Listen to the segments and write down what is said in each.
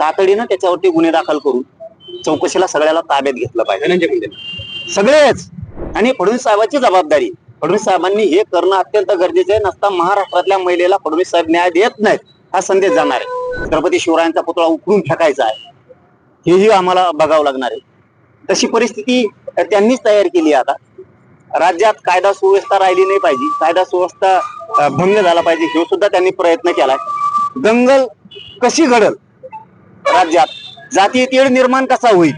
तातडीनं त्याच्यावरती गुन्हे दाखल करून चौकशीला सगळ्याला ताब्यात घेतलं पाहिजे, सगळेच. आणि फडणवीस साहेबांची जबाबदारी, फडणवीस साहेबांनी हे करणं अत्यंत गरजेचं आहे. नसता महाराष्ट्रातल्या महिलेला फडणवीस साहेब न्याय देत नाहीत हा संदेश जाणार आहे. छत्रपती शिवरायांचा पुतळा उकळून फेकायचा आहे, हेही आम्हाला बघावं लागणार आहे. तशी परिस्थिती त्यांनीच तयार केली. आता राज्यात कायदा सुव्यवस्था राहिली नाही पाहिजे, कायदा सुव्यवस्था भंग झाला पाहिजे, हे सुद्धा त्यांनी प्रयत्न केलाय. दंगल कशी घडल राज्यात, जातीय तेढ निर्माण कसा होईल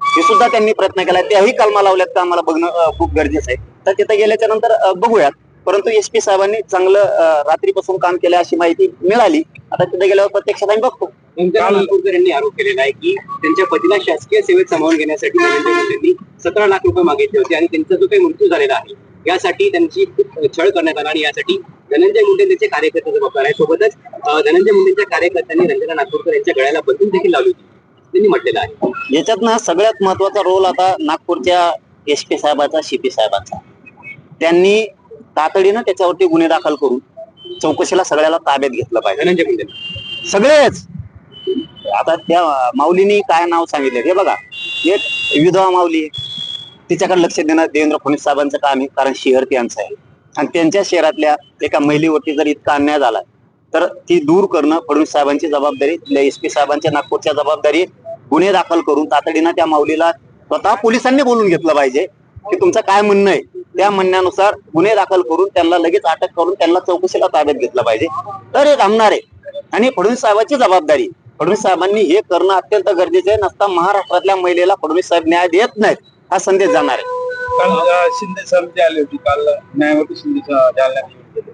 हे सुद्धा त्यांनी प्रयत्न केलाय. त्याही कलमा लावल्यात का आम्हाला बघणं खूप गरजेचं आहे. तर तिथे गेल्याच्या नंतर बघूयात. परंतु SP साहेबांनी चांगलं रात्रीपासून काम केलं अशी माहिती मिळाली. आता तिथे गेल्यावर प्रत्यक्षात आम्ही बघतो. नागपूरकर यांनी आरोप केलेला आहे की त्यांच्या पतीला शासकीय सेवेत सामावून घेण्यासाठी धनंजय मुंडेंनी 17 लाख रुपये मागितले होते आणि त्यांचा जो काही मृत्यू झालेला आहे यासाठी त्यांची छळ करण्यात आला आणि यासाठी धनंजय मुंडे त्यांचे कार्यकर्ते जबाबदार आहे. सोबतच धनंजय मुंडेंच्या कार्यकर्त्यांनी रंजना नागपूरकर यांच्या गळ्याला बंदूक देखील लावली होती त्यांनी म्हटलेलं आहे. याच्यात ना सगळ्यात महत्वाचा रोल आता नागपूरच्या SP साहेबांचा, CP साहेबांचा. त्यांनी तातडीनं त्याच्यावरती गुन्हे दाखल करून चौकशीला सगळ्याला ताब्यात घेतलं पाहिजे, धनंजय मुंडे सगळेच. आता त्या माऊलीनी काय नाव सांगितलं हे बघा, एक विधवा माऊली आहे, तिच्याकडे लक्ष देणं देवेंद्र फडणवीस साहेबांचं काम आहे. कारण शहर त्यांचं आहे आणि त्यांच्या शहरातल्या एका महिलेवरती जर इतका अन्याय झाला तर ती दूर करणं फडणवीस साहेबांची जबाबदारी, SP साहेबांच्या नागपूरच्या जबाबदारी. गुन्हे दाखल करून तातडीनं त्या माऊलीला स्वतः पोलिसांनी बोलून घेतलं पाहिजे की तुमचं काय म्हणणं आहे. त्या म्हणण्यानुसार गुन्हे दाखल करून त्यांना लगेच अटक करून त्यांना चौकशीला ताब्यात घेतलं पाहिजे, तर हे थांबणार आहे. आणि फडणवीस साहेबांची जबाबदारी, फडणवीस साहेबांनी हे करणं अत्यंत गरजेचं आहे. नसता महाराष्ट्रातल्या महिलेला फडणवीस साहेब न्याय देत नाहीत हा संदेश जाणार आहे. काल शिंदे समिती आली होती, काल न्यायमूर्ती शिंदे जालन्यात गेले,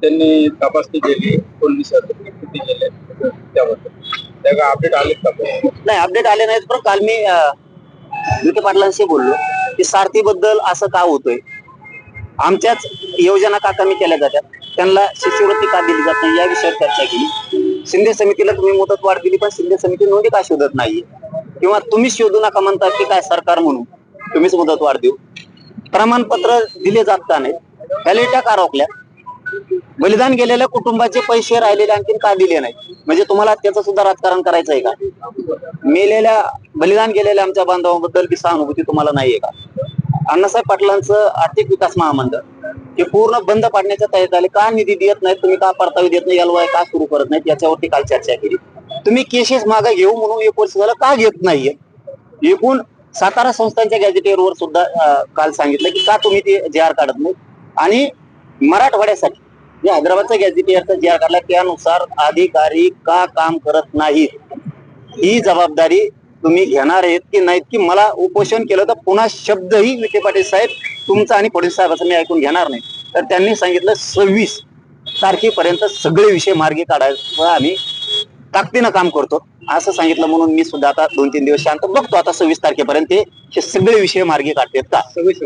त्यांनी तपासणी केली, पोलीस किती गेले त्याबद्दल त्या अपडेट आले का? नाही, अपडेट आले नाहीत. पण काल मी विखे पाटलांशी बोललो की सारथीबद्दल असं का होतंय, आमच्याच योजना का कमी केल्या जातात, त्यांना शिष्यवृत्ती का दिली जात नाही या विषयावर चर्चा केली. शिंदे समितीला तुम्ही मुदतवाढ दिली पण शिंदे समिती नोंदी का शोधत नाही, किंवा तुम्ही शोधू नका म्हणता की काय सरकार म्हणून तुम्हीच मुदतवाढ देऊ. प्रमाणपत्र दिले जात का नाही, व्हॅलिडिटी का रोखल्या, बलिदान गेलेल्या कुटुंबाचे पैसे राहिलेले आणखीन का दिले नाही, म्हणजे तुम्हाला त्याचं सुद्धा राजकारण करायचं आहे का? मेलेल्या बलिदान गेलेल्या आमच्या बांधवांबद्दल बी सहानुभूती तुम्हाला नाहीये का? अण्णासाहेब पाटलांचं आर्थिक विकास महामंडळ हे पूर्ण बंद पाडण्याच्या तयारीत आले, का निधी देत नाही तुम्ही, का परतावी देत नाही, LOI का सुरू करत नाहीत, याच्यावरती काल चर्चा केली. तुम्ही केसेस मागे घेऊ म्हणून 1 वर्ष झालं का घेत नाहीये. एकूण सातारा संस्थांच्या गॅजेटेअरवर सुद्धा काल सांगितलं की का तुम्ही ते JR काढत नाही. आणि मराठवाड्यासाठी जे हैदराबादचा गॅजेटेअरचा JR काढला त्यानुसार अधिकारी का काम करत नाहीत, ही जबाबदारी तुम्ही घेणार आहेत की नाहीत, की मला उपोषण केलं तर पुन्हा शब्दही विखे पाटील साहेब तुमचा आणि फडणवीस साहेबांचं मी ऐकून घेणार नाही. तर त्यांनी सांगितलं 26 तारखेपर्यंत सगळे विषय मार्गी काढायचं आम्ही ताकदीनं काम करतो असं सांगितलं. म्हणून मी सुद्धा आता 2-3 दिवस शांत बघतो, आता 26 तारखेपर्यंत हे सगळे विषय मार्गी काढतात का. 26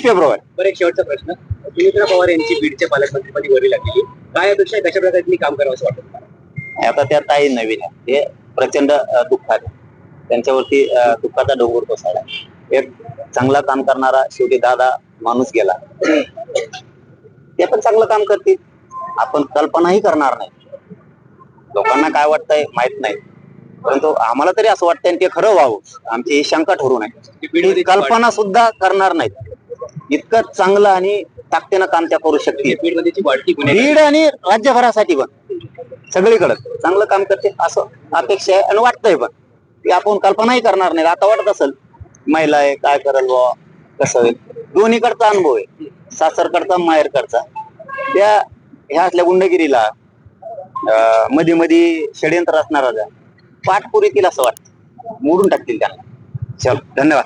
फेब्रुवारी. बरं, एक शेवटचा प्रश्न, सुमित्रा पवार यांची बीडच्या पालकमंत्रीपदी वरी लागलेली, काय अपेक्षा, कशा प्रकारे तुम्ही काम करावं असं वाटतं? आता त्या ताई नवीन आहे, हे प्रचंड दुःखात, त्यांच्यावरती दुःखाचा डोंगर कोसळला. एक चांगला काम करणारा शेवटी दादा माणूस गेला, ते पण चांगलं काम करतील, आपण कल्पनाही करणार नाही. लोकांना काय वाटतंय माहित नाही, परंतु आम्हाला तरी असं वाटतंय ते खरं व्हावं, आमची ही शंका ठरू नये. कल्पना सुद्धा करणार नाहीत, इतकं चांगलं आणि ताकदीनं काम त्या करू शकतील. बीड आणि राज्यभरासाठी पण सगळीकडे चांगलं काम करते असं अपेक्षा आहे आणि वाटतंय पण, की आपण कल्पनाही करणार नाही. आता वाटत असेल महिला आहे काय करल व कसं होईल, दोन्हीकडचा अनुभव आहे, सासरकडचा माहेरकडचा. त्या ह्या असल्या गुंडगिरीला मध्ये मध्ये षडयंत्र असणारा पाठपुरी असं वाटतं, मोडून टाकतील त्यांना. चल, धन्यवाद.